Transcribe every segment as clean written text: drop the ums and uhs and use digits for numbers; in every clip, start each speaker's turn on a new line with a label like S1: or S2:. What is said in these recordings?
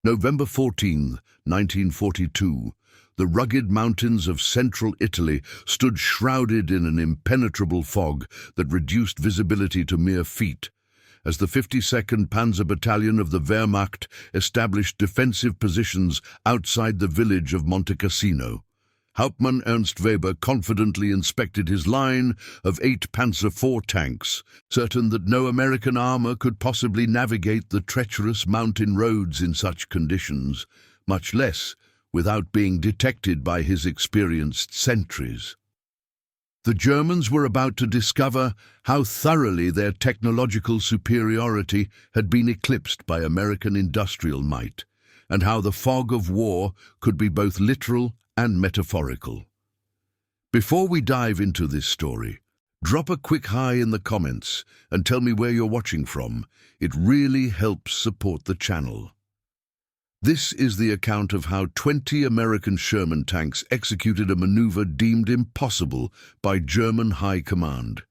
S1: November 14, 1942, the rugged mountains of central Italy stood shrouded in an impenetrable fog that reduced visibility to mere feet, as the 52nd Panzer Battalion of the Wehrmacht established defensive positions outside the village of Monte Cassino. Hauptmann Ernst Weber confidently inspected his line of 8 Panzer IV tanks, certain that no American armor could possibly navigate the treacherous mountain roads in such conditions, much less without being detected by his experienced sentries. The Germans were about to discover how thoroughly their technological superiority had been eclipsed by American industrial might, and how the fog of war could be both literal and metaphorical. Before we dive into this story, drop a quick hi in the comments and tell me where you're watching from. It really helps support the channel. This is the account of how 20 American Sherman tanks executed a maneuver deemed impossible by German high command,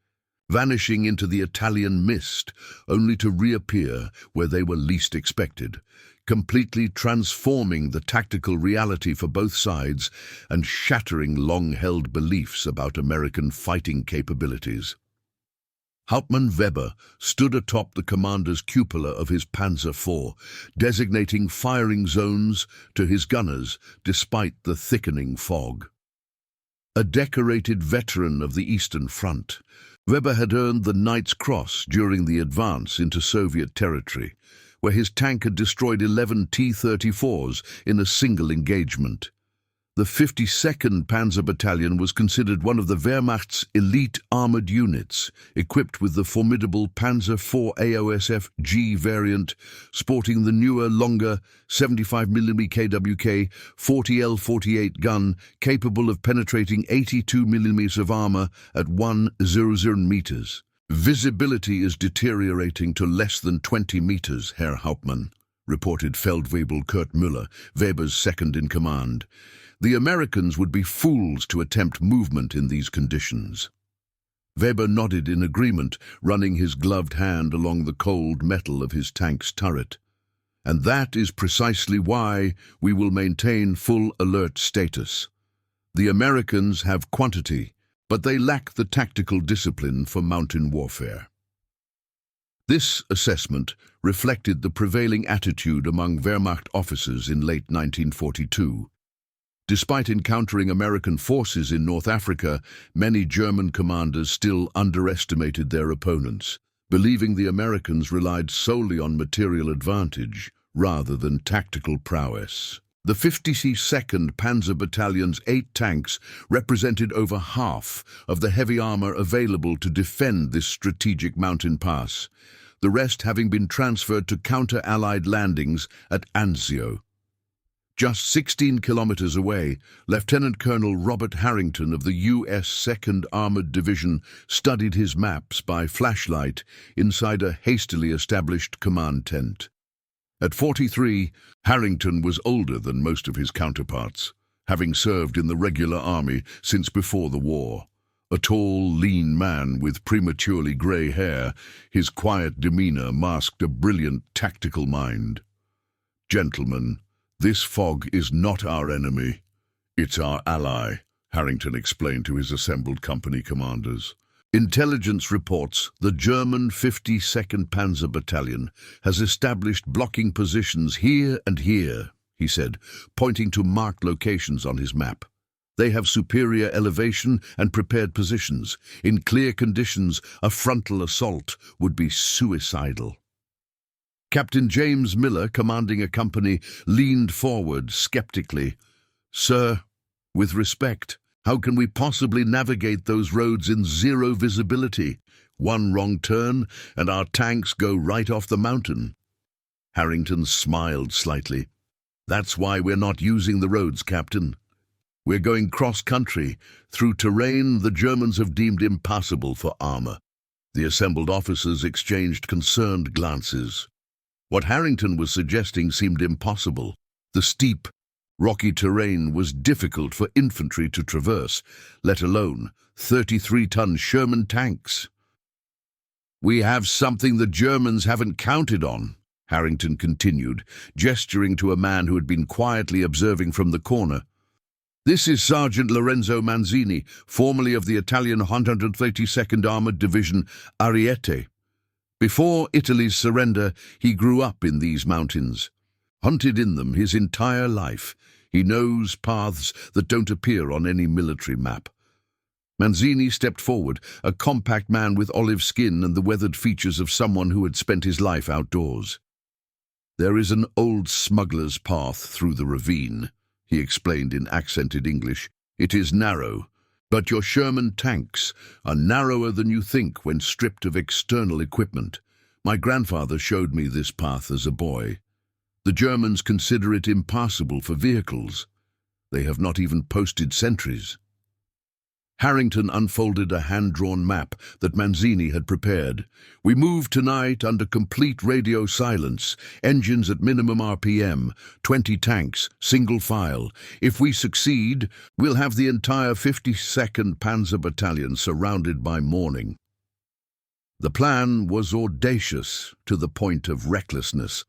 S1: vanishing into the Italian mist only to reappear where they were least expected, completely transforming the tactical reality for both sides and shattering long-held beliefs about American fighting capabilities. Hauptmann Weber stood atop the commander's cupola of his Panzer IV, designating firing zones to his gunners despite the thickening fog. A decorated veteran of the Eastern Front, Weber had earned the Knight's Cross during the advance into Soviet territory, where his tank had destroyed 11 T-34s in a single engagement. The 52nd Panzer Battalion was considered one of the Wehrmacht's elite armored units, equipped with the formidable Panzer IV AOSF-G variant, sporting the newer, longer 75mm KWK 40L48 gun, capable of penetrating 82mm of armor at 100 meters. "Visibility is deteriorating to less than 20 meters, Herr Hauptmann," reported Feldwebel Kurt Müller, Weber's second-in-command. The Americans would be fools to attempt movement in these conditions. Weber nodded in agreement, running his gloved hand along the cold metal of his tank's turret. "And that is precisely why we will maintain full alert status. The Americans have quantity, but they lack the tactical discipline for mountain warfare." This assessment reflected the prevailing attitude among Wehrmacht officers in late 1942. Despite encountering American forces in North Africa, many German commanders still underestimated their opponents, believing the Americans relied solely on material advantage rather than tactical prowess. The 52nd Panzer Battalion's 8 tanks represented over half of the heavy armor available to defend this strategic mountain pass, the rest having been transferred to counter-Allied landings at Anzio. Just 16 kilometers away, Lieutenant Colonel Robert Harrington of the U.S. 2nd Armored Division studied his maps by flashlight inside a hastily established command tent. At 43, Harrington was older than most of his counterparts, having served in the regular army since before the war. A tall, lean man with prematurely grey hair, his quiet demeanor masked a brilliant tactical mind. "Gentlemen, this fog is not our enemy. It's our ally," Harrington explained to his assembled company commanders. "Intelligence reports the German 52nd Panzer Battalion has established blocking positions here and here," he said, pointing to marked locations on his map. "They have superior elevation and prepared positions. In clear conditions, a frontal assault would be suicidal." Captain James Miller, commanding a company, leaned forward skeptically. "Sir, with respect, how can we possibly navigate those roads in zero visibility? One wrong turn, and our tanks go right off the mountain." Harrington smiled slightly. "That's why we're not using the roads, Captain. We're going cross-country, through terrain the Germans have deemed impassable for armor." The assembled officers exchanged concerned glances. What Harrington was suggesting seemed impossible. The steep, rocky terrain was difficult for infantry to traverse, let alone 33-ton Sherman tanks. "We have something the Germans haven't counted on," Harrington continued, gesturing to a man who had been quietly observing from the corner. "This is Sergeant Lorenzo Manzini, formerly of the Italian 132nd Armored Division Ariete. Before Italy's surrender, he grew up in these mountains. Hunted in them his entire life, he knows paths that don't appear on any military map." Manzini stepped forward, a compact man with olive skin and the weathered features of someone who had spent his life outdoors. "There is an old smuggler's path through the ravine," he explained in accented English. "It is narrow, but your Sherman tanks are narrower than you think when stripped of external equipment. My grandfather showed me this path as a boy. The Germans consider it impassable for vehicles. They have not even posted sentries." Harrington unfolded a hand-drawn map that Manzini had prepared. "We move tonight under complete radio silence, engines at minimum RPM, 20 tanks, single file. If we succeed, we'll have the entire 52nd Panzer Battalion surrounded by morning." The plan was audacious to the point of recklessness.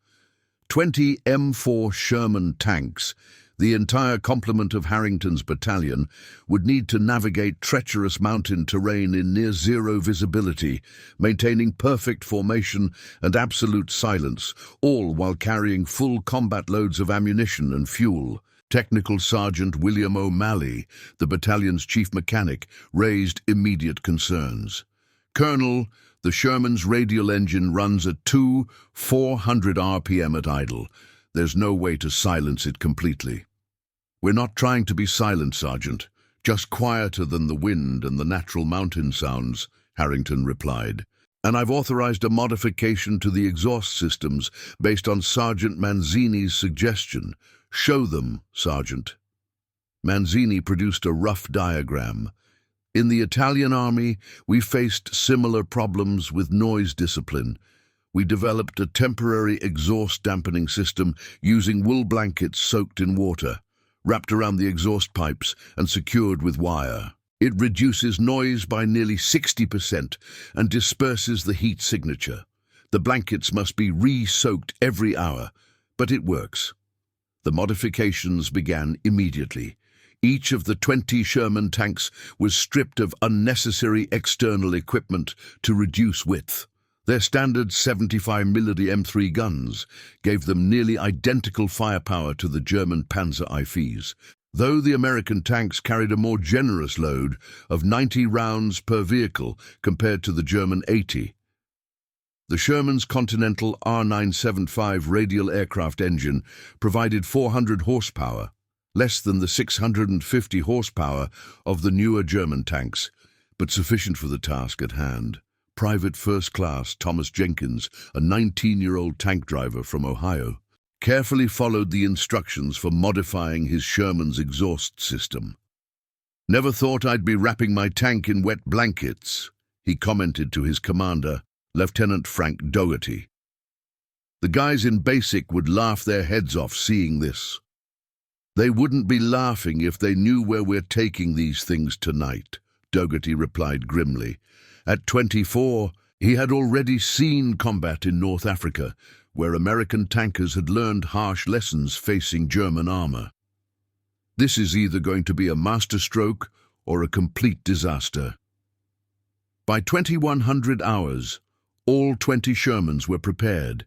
S1: 20 M4 Sherman tanks, the entire complement of Harrington's battalion, would need to navigate treacherous mountain terrain in near-zero visibility, maintaining perfect formation and absolute silence, all while carrying full combat loads of ammunition and fuel. Technical Sergeant William O'Malley, the battalion's chief mechanic, raised immediate concerns. "Colonel, the Sherman's radial engine runs at 400 RPM at idle. There's no way to silence it completely." "We're not trying to be silent, Sergeant. Just quieter than the wind and the natural mountain sounds," Harrington replied. "And I've authorized a modification to the exhaust systems based on Sergeant Manzini's suggestion. Show them, Sergeant." Manzini produced a rough diagram. "In the Italian army, we faced similar problems with noise discipline. We developed a temporary exhaust dampening system using wool blankets soaked in water, wrapped around the exhaust pipes and secured with wire. It reduces noise by nearly 60% and disperses the heat signature. The blankets must be re-soaked every hour, but it works." The modifications began immediately. Each of the 20 Sherman tanks was stripped of unnecessary external equipment to reduce width. Their standard 75mm M3 guns gave them nearly identical firepower to the German Panzer IVs, though the American tanks carried a more generous load of 90 rounds per vehicle compared to the German 80. The Sherman's Continental R975 radial aircraft engine provided 400 horsepower, less than the 650 horsepower of the newer German tanks, but sufficient for the task at hand. Private First Class Thomas Jenkins, a 19-year-old tank driver from Ohio, carefully followed the instructions for modifying his Sherman's exhaust system. "Never thought I'd be wrapping my tank in wet blankets," he commented to his commander, Lieutenant Frank Dougherty. "The guys in basic would laugh their heads off seeing this." "They wouldn't be laughing if they knew where we're taking these things tonight," Dougherty replied grimly. At 24, he had already seen combat in North Africa, where American tankers had learned harsh lessons facing German armor. "This is either going to be a masterstroke or a complete disaster." By 2100 hours, all 20 Shermans were prepared.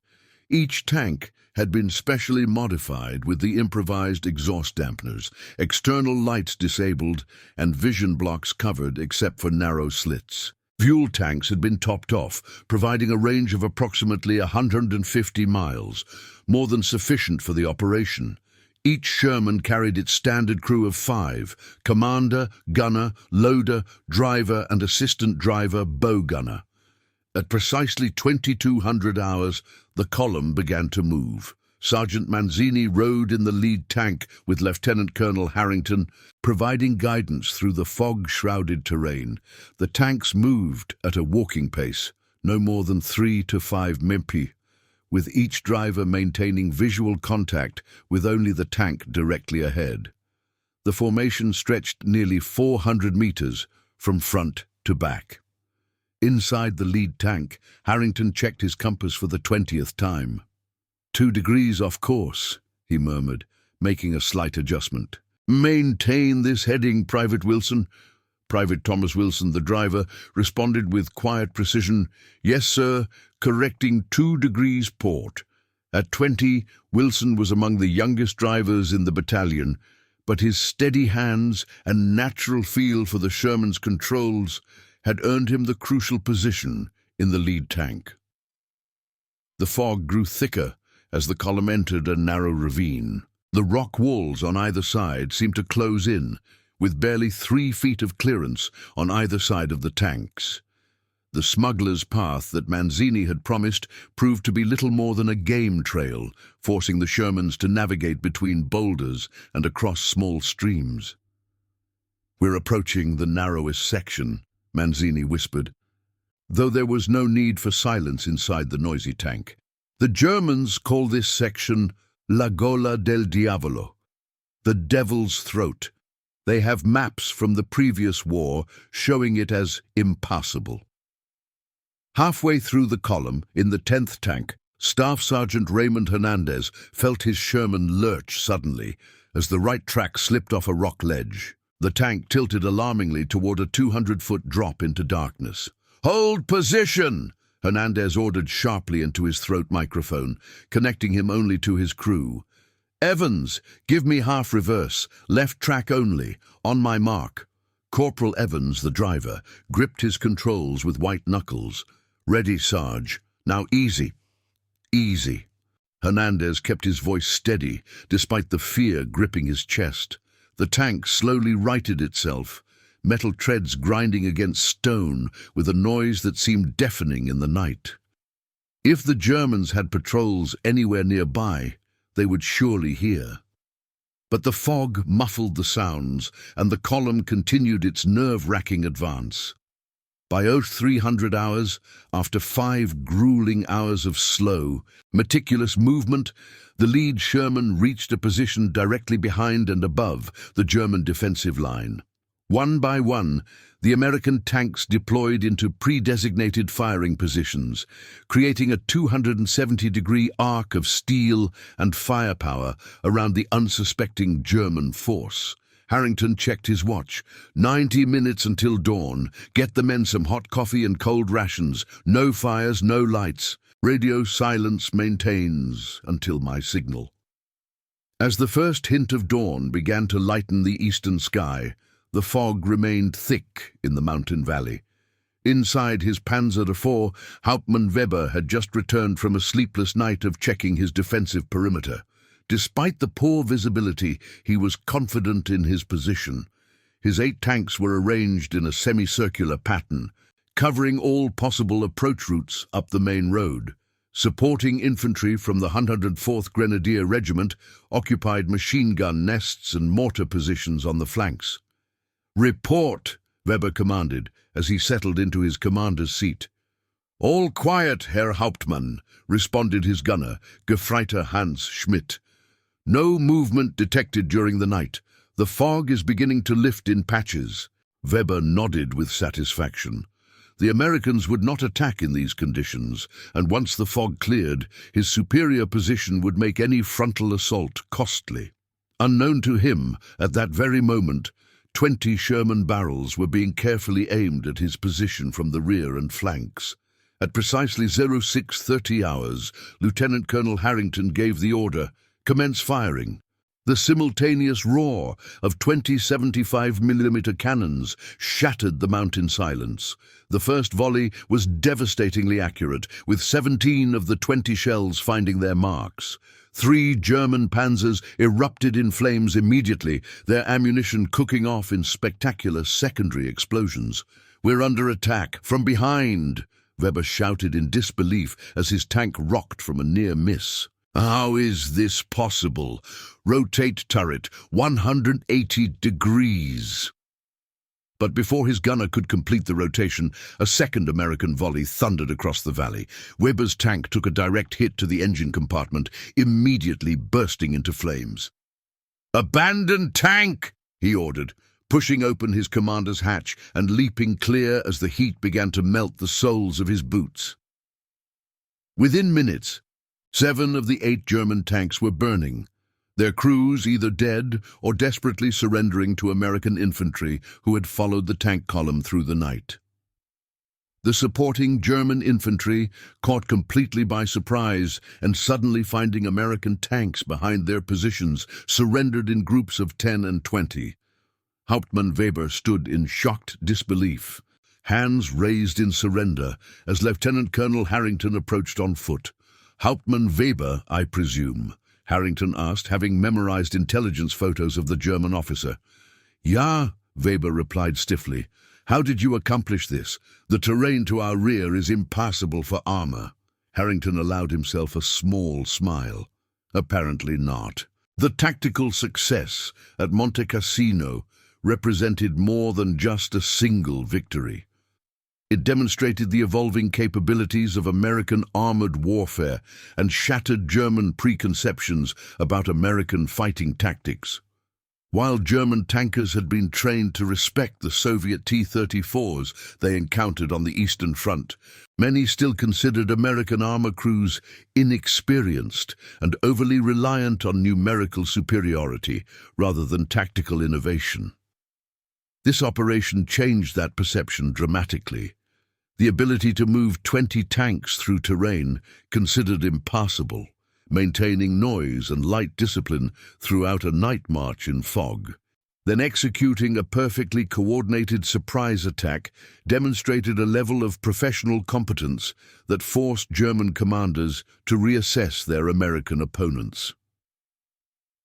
S1: Each tank had been specially modified with the improvised exhaust dampeners, external lights disabled, and vision blocks covered except for narrow slits. Fuel tanks had been topped off, providing a range of approximately 150 miles, more than sufficient for the operation. Each Sherman carried its standard crew of 5, commander, gunner, loader, driver, and assistant driver, bow gunner. At precisely 2200 hours, the column began to move. Sergeant Manzini rode in the lead tank with Lieutenant Colonel Harrington, providing guidance through the fog-shrouded terrain. The tanks moved at a walking pace, no more than 3 to 5 mph, with each driver maintaining visual contact with only the tank directly ahead. The formation stretched nearly 400 meters from front to back. Inside the lead tank, Harrington checked his compass for the 20th time. 2 degrees off course," he murmured, making a slight adjustment. "Maintain this heading, Private Wilson." Private Thomas Wilson, the driver, responded with quiet precision, "Yes, sir, correcting 2 degrees port." At 20, Wilson was among the youngest drivers in the battalion, but his steady hands and natural feel for the Sherman's controls had earned him the crucial position in the lead tank. The fog grew thicker as the column entered a narrow ravine. The rock walls on either side seemed to close in, with barely 3 feet of clearance on either side of the tanks. The smuggler's path that Manzini had promised proved to be little more than a game trail, forcing the Shermans to navigate between boulders and across small streams. "We're approaching the narrowest section," Manzini whispered, though there was no need for silence inside the noisy tank. "The Germans call this section La Gola del Diavolo, the Devil's Throat. They have maps from the previous war showing it as impassable." Halfway through the column, in the 10th tank, Staff Sergeant Raymond Hernandez felt his Sherman lurch suddenly as the right track slipped off a rock ledge. The tank tilted alarmingly toward a 200-foot drop into darkness. "Hold position!" Hernandez ordered sharply into his throat microphone, connecting him only to his crew. "Evans, give me half reverse, left track only, on my mark." Corporal Evans, the driver, gripped his controls with white knuckles. "Ready, Sarge. Now easy. Easy." Hernandez kept his voice steady, despite the fear gripping his chest. The tank slowly righted itself, metal treads grinding against stone with a noise that seemed deafening in the night. If the Germans had patrols anywhere nearby, they would surely hear. But the fog muffled the sounds, and the column continued its nerve-wracking advance. By 0300 hours, after 5 grueling hours of slow, meticulous movement, the lead Sherman reached a position directly behind and above the German defensive line. One by one, the American tanks deployed into pre-designated firing positions, creating a 270-degree arc of steel and firepower around the unsuspecting German force. Harrington checked his watch. 90 minutes until dawn. Get the men some hot coffee and cold rations. No fires, no lights. Radio silence maintains until my signal. As the first hint of dawn began to lighten the eastern sky, the fog remained thick in the mountain valley. Inside his Panzer IV, Hauptmann Weber had just returned from a sleepless night of checking his defensive perimeter. Despite the poor visibility, he was confident in his position. His 8 tanks were arranged in a semicircular pattern, covering all possible approach routes up the main road. Supporting infantry from the 104th Grenadier Regiment occupied machine gun nests and mortar positions on the flanks. "Report," Weber commanded as he settled into his commander's seat. "All quiet, Herr Hauptmann," responded his gunner, Gefreiter Hans Schmidt. "No movement detected during the night. The fog is beginning to lift in patches." Weber nodded with satisfaction. The Americans would not attack in these conditions, and once the fog cleared, his superior position would make any frontal assault costly. Unknown to him, at that very moment, 20 Sherman barrels were being carefully aimed at his position from the rear and flanks. At precisely 0630 hours, Lieutenant Colonel Harrington gave the order, "Commence firing." The simultaneous roar of 20 75mm cannons shattered the mountain silence. The first volley was devastatingly accurate, with 17 of the 20 shells finding their marks. 3 German panzers erupted in flames immediately, their ammunition cooking off in spectacular secondary explosions. "We're under attack, from behind!" Weber shouted in disbelief as his tank rocked from a near miss. "How is this possible? Rotate turret, 180 degrees." But before his gunner could complete the rotation, a second American volley thundered across the valley. Weber's tank took a direct hit to the engine compartment, immediately bursting into flames. "Abandon tank!" he ordered, pushing open his commander's hatch and leaping clear as the heat began to melt the soles of his boots. Within minutes, 7 of the 8 German tanks were burning, their crews either dead or desperately surrendering to American infantry who had followed the tank column through the night. The supporting German infantry, caught completely by surprise and suddenly finding American tanks behind their positions, surrendered in groups of 10 and 20. Hauptmann Weber stood in shocked disbelief, hands raised in surrender, as Lieutenant Colonel Harrington approached on foot. "Hauptmann Weber, I presume?" Harrington asked, having memorized intelligence photos of the German officer. "Ja," Weber replied stiffly. "How did you accomplish this? The terrain to our rear is impassable for armor." Harrington allowed himself a small smile. Apparently not. The tactical success at Monte Cassino represented more than just a single victory. It demonstrated the evolving capabilities of American armored warfare and shattered German preconceptions about American fighting tactics. While German tankers had been trained to respect the Soviet T-34s they encountered on the Eastern Front, many still considered American armor crews inexperienced and overly reliant on numerical superiority rather than tactical innovation. This operation changed that perception dramatically. The ability to move 20 tanks through terrain considered impassable, maintaining noise and light discipline throughout a night march in fog. Then executing a perfectly coordinated surprise attack demonstrated a level of professional competence that forced German commanders to reassess their American opponents.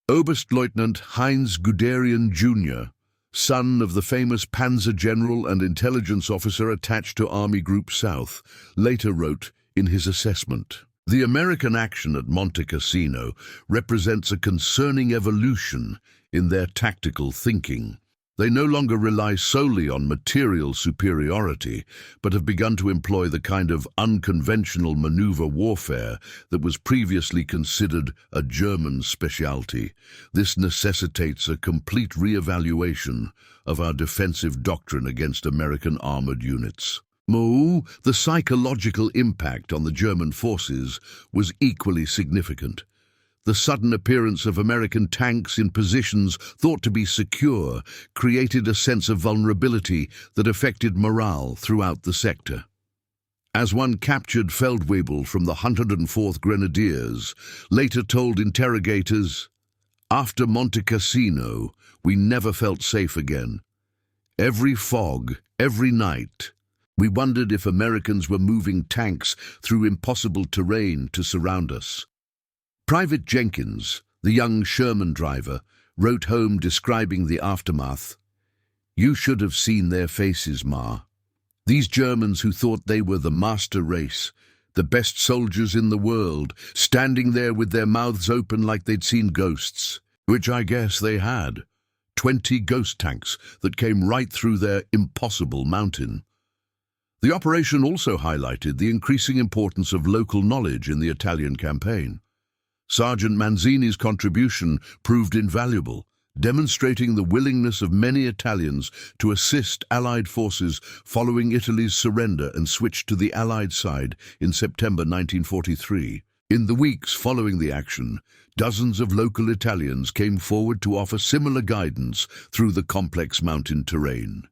S1: Oberstleutnant Heinz Guderian Jr., son of the famous Panzer General and intelligence officer attached to Army Group South, later wrote in his assessment, "The American action at Monte Cassino represents a concerning evolution in their tactical thinking. They no longer rely solely on material superiority, but have begun to employ the kind of unconventional maneuver warfare that was previously considered a German specialty. This necessitates a complete re-evaluation of our defensive doctrine against American armored units." The psychological impact on the German forces was equally significant. The sudden appearance of American tanks in positions thought to be secure created a sense of vulnerability that affected morale throughout the sector. As one captured Feldwebel from the 104th Grenadiers later told interrogators, "After Monte Cassino, we never felt safe again. Every fog, every night, we wondered if Americans were moving tanks through impossible terrain to surround us." Private Jenkins, the young Sherman driver, wrote home describing the aftermath, "You should have seen their faces, Ma. These Germans who thought they were the master race, the best soldiers in the world, standing there with their mouths open like they'd seen ghosts, which I guess they had. 20 ghost tanks that came right through their impossible mountain." The operation also highlighted the increasing importance of local knowledge in the Italian campaign. Sergeant Manzini's contribution proved invaluable, demonstrating the willingness of many Italians to assist Allied forces following Italy's surrender and switch to the Allied side in September 1943. In the weeks following the action, dozens of local Italians came forward to offer similar guidance through the complex mountain terrain.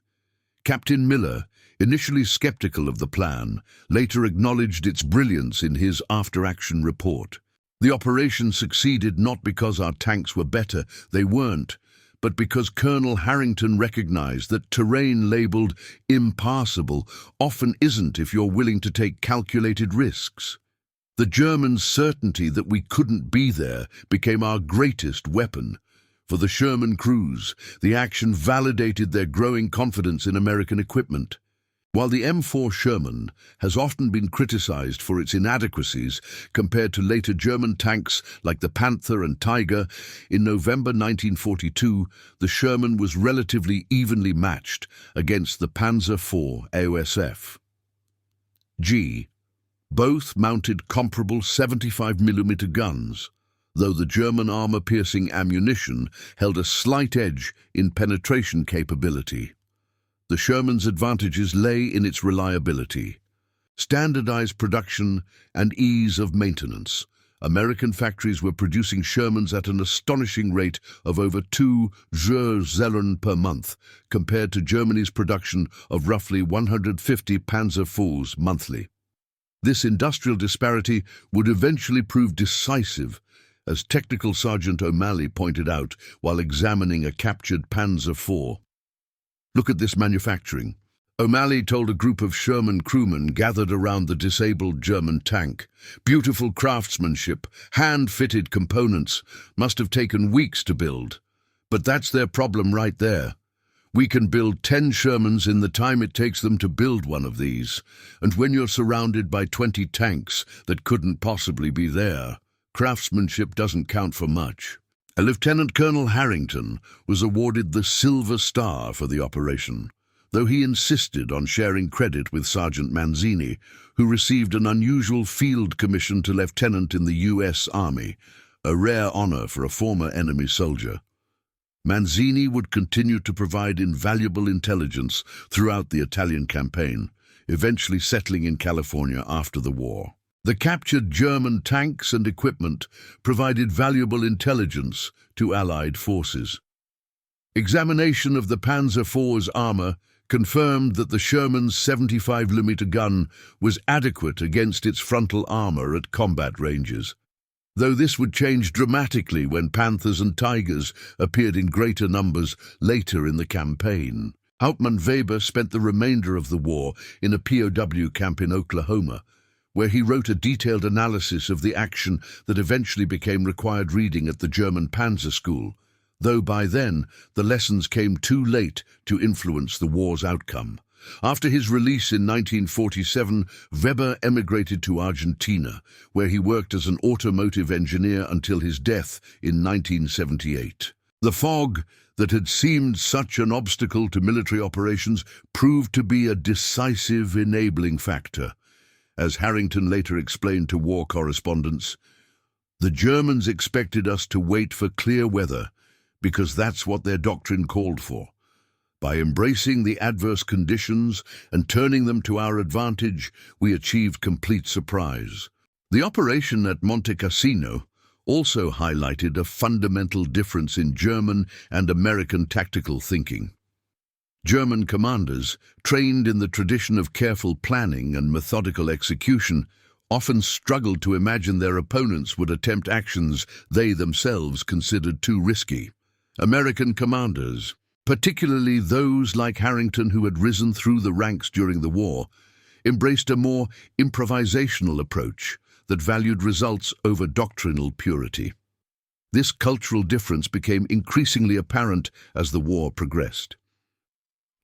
S1: Captain Miller, initially skeptical of the plan, later acknowledged its brilliance in his after-action report. "The operation succeeded not because our tanks were better, they weren't, but because Colonel Harrington recognized that terrain labeled impassable often isn't if you're willing to take calculated risks. The Germans' certainty that we couldn't be there became our greatest weapon. For the Sherman crews, the action validated their growing confidence in American equipment. While the M4 Sherman has often been criticized for its inadequacies compared to later German tanks like the Panther and Tiger, in November 1942, the Sherman was relatively evenly matched against the Panzer IV AOSF. Both mounted comparable 75mm guns, though the German armor-piercing ammunition held a slight edge in penetration capability. The Sherman's advantages lay in its reliability, standardized production, and ease of maintenance, American factories were producing Shermans at an astonishing rate of over 2 Zellen per month, compared to Germany's production of roughly 150 Panzer IVs monthly. This industrial disparity would eventually prove decisive, as Technical Sergeant O'Malley pointed out while examining a captured Panzer IV. "Look at this manufacturing," O'Malley told a group of Sherman crewmen gathered around the disabled German tank. "Beautiful craftsmanship, hand-fitted components, must have taken weeks to build. But that's their problem right there. We can build 10 Shermans in the time it takes them to build one of these. And when you're surrounded by 20 tanks that couldn't possibly be there, craftsmanship doesn't count for much." A Lieutenant Colonel Harrington was awarded the Silver Star for the operation, though he insisted on sharing credit with Sergeant Manzini, who received an unusual field commission to lieutenant in the U.S. Army, a rare honor for a former enemy soldier. Manzini would continue to provide invaluable intelligence throughout the Italian campaign, eventually settling in California after the war. The captured German tanks and equipment provided valuable intelligence to Allied forces. Examination of the Panzer IV's armor confirmed that the Sherman's 75mm gun was adequate against its frontal armor at combat ranges, though this would change dramatically when Panthers and Tigers appeared in greater numbers later in the campaign. Hauptmann Weber spent the remainder of the war in a POW camp in Oklahoma, where he wrote a detailed analysis of the action that eventually became required reading at the German Panzer School, though by then the lessons came too late to influence the war's outcome. After his release in 1947, Weber emigrated to Argentina, where he worked as an automotive engineer until his death in 1978. The fog that had seemed such an obstacle to military operations proved to be a decisive enabling factor. As Harrington later explained to war correspondents, "The Germans expected us to wait for clear weather, because that's what their doctrine called for. By embracing the adverse conditions and turning them to our advantage, we achieved complete surprise." The operation at Monte Cassino also highlighted a fundamental difference in German and American tactical thinking. German commanders, trained in the tradition of careful planning and methodical execution, often struggled to imagine their opponents would attempt actions they themselves considered too risky. American commanders, particularly those like Harrington who had risen through the ranks during the war, embraced a more improvisational approach that valued results over doctrinal purity. This cultural difference became increasingly apparent as the war progressed.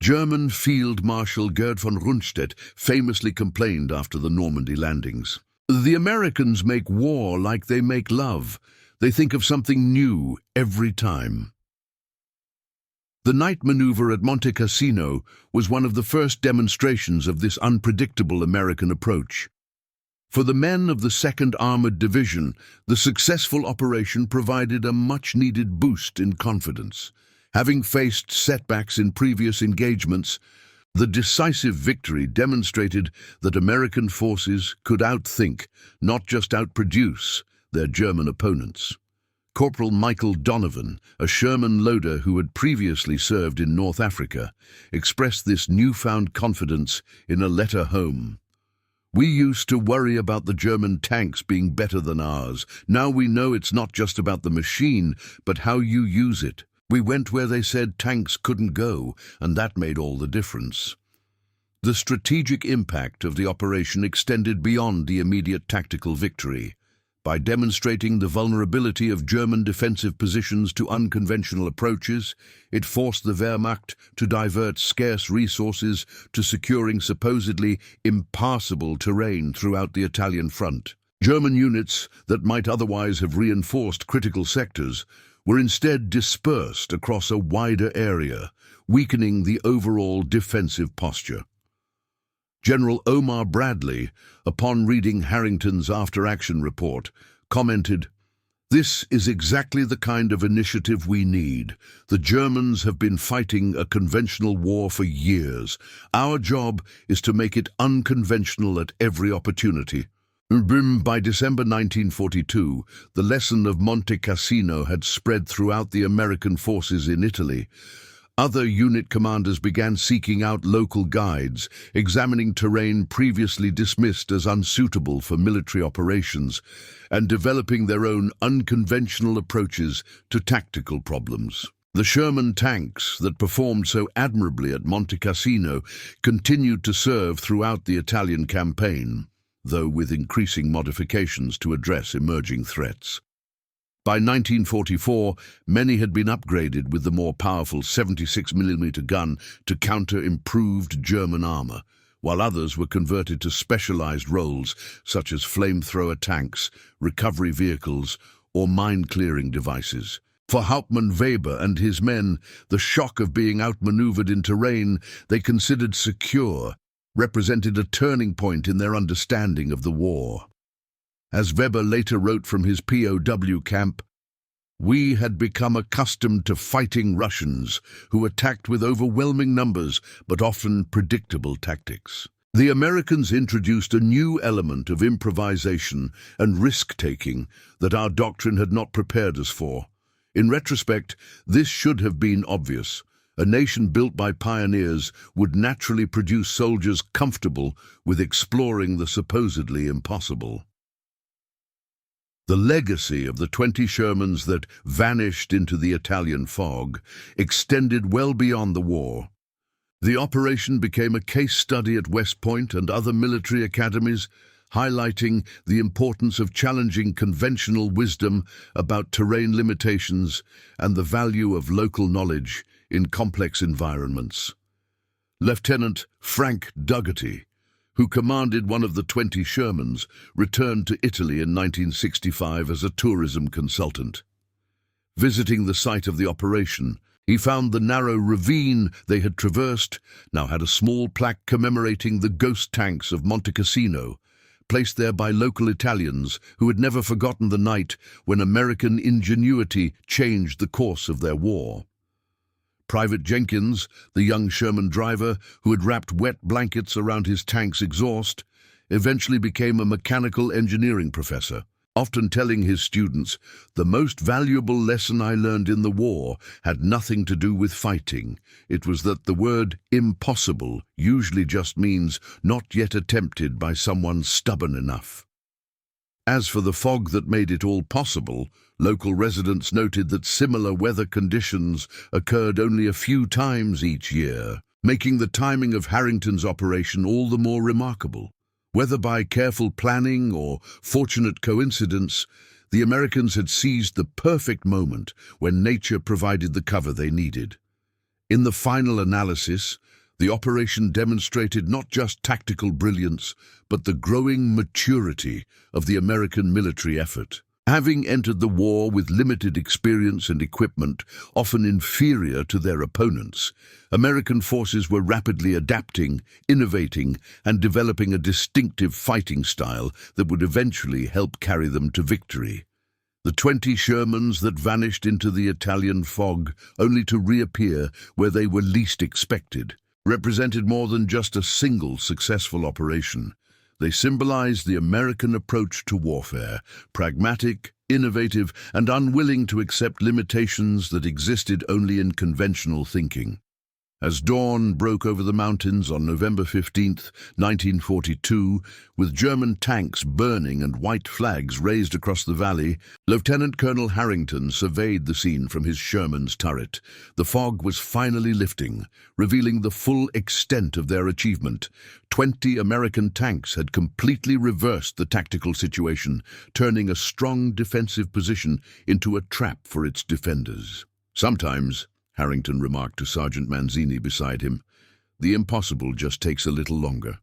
S1: German Field Marshal Gerd von Rundstedt famously complained after the Normandy landings, "The Americans make war like they make love. They think of something new every time." The night maneuver at Monte Cassino was one of the first demonstrations of this unpredictable American approach. For the men of the 2nd Armored Division, the successful operation provided a much-needed boost in confidence. Having faced setbacks in previous engagements, the decisive victory demonstrated that American forces could outthink, not just outproduce, their German opponents. Corporal Michael Donovan, a Sherman loader who had previously served in North Africa, expressed this newfound confidence in a letter home. "We used to worry about the German tanks being better than ours. Now we know it's not just about the machine, but how you use it. We went where they said tanks couldn't go, and that made all the difference." The strategic impact of the operation extended beyond the immediate tactical victory. By demonstrating the vulnerability of German defensive positions to unconventional approaches, it forced the Wehrmacht to divert scarce resources to securing supposedly impassable terrain throughout the Italian front. German units that might otherwise have reinforced critical sectors were instead dispersed across a wider area, weakening the overall defensive posture. General Omar Bradley, upon reading Harrington's after-action report, commented, "This is exactly the kind of initiative we need. The Germans have been fighting a conventional war for years. Our job is to make it unconventional at every opportunity." By December 1942, the lesson of Monte Cassino had spread throughout the American forces in Italy. Other unit commanders began seeking out local guides, examining terrain previously dismissed as unsuitable for military operations, and developing their own unconventional approaches to tactical problems. The Sherman tanks that performed so admirably at Monte Cassino continued to serve throughout the Italian campaign, though with increasing modifications to address emerging threats. By 1944, many had been upgraded with the more powerful 76mm gun to counter improved German armor, while others were converted to specialized roles such as flamethrower tanks, recovery vehicles, or mine-clearing devices. For Hauptmann Weber and his men, the shock of being outmaneuvered in terrain they considered secure represented a turning point in their understanding of the war. As Weber later wrote from his POW camp, "We had become accustomed to fighting Russians who attacked with overwhelming numbers but often predictable tactics. The Americans introduced a new element of improvisation and risk-taking that our doctrine had not prepared us for. In retrospect, this should have been obvious. A nation built by pioneers would naturally produce soldiers comfortable with exploring the supposedly impossible." The legacy of the 20 Shermans that vanished into the Italian fog extended well beyond the war. The operation became a case study at West Point and other military academies, highlighting the importance of challenging conventional wisdom about terrain limitations and the value of local knowledge in complex environments. Lieutenant Frank Dougherty, who commanded one of the 20 Shermans, returned to Italy in 1965 as a tourism consultant. Visiting the site of the operation, he found the narrow ravine they had traversed now had a small plaque commemorating the ghost tanks of Monte Cassino, placed there by local Italians who had never forgotten the night when American ingenuity changed the course of their war. Private Jenkins, the young Sherman driver who had wrapped wet blankets around his tank's exhaust, eventually became a mechanical engineering professor, often telling his students, "The most valuable lesson I learned in the war had nothing to do with fighting. It was that the word impossible usually just means not yet attempted by someone stubborn enough." As for the fog that made it all possible, local residents noted that similar weather conditions occurred only a few times each year, making the timing of Harrington's operation all the more remarkable. Whether by careful planning or fortunate coincidence, the Americans had seized the perfect moment when nature provided the cover they needed. In the final analysis, the operation demonstrated not just tactical brilliance, but the growing maturity of the American military effort. Having entered the war with limited experience and equipment, often inferior to their opponents, American forces were rapidly adapting, innovating, and developing a distinctive fighting style that would eventually help carry them to victory. The 20 Shermans that vanished into the Italian fog, only to reappear where they were least expected, represented more than just a single successful operation. They symbolized the American approach to warfare, pragmatic, innovative, and unwilling to accept limitations that existed only in conventional thinking. As dawn broke over the mountains on November 15, 1942, with German tanks burning and white flags raised across the valley, Lieutenant Colonel Harrington surveyed the scene from his Sherman's turret. The fog was finally lifting, revealing the full extent of their achievement. 20 American tanks had completely reversed the tactical situation, turning a strong defensive position into a trap for its defenders. "Sometimes," Harrington remarked to Sergeant Manzini beside him, "the impossible just takes a little longer."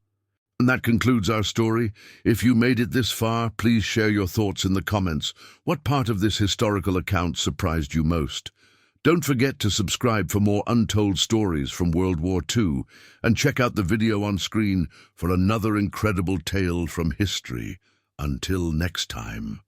S1: And that concludes our story. If you made it this far, please share your thoughts in the comments. What part of this historical account surprised you most? Don't forget to subscribe for more untold stories from World War II, and check out the video on screen for another incredible tale from history. Until next time.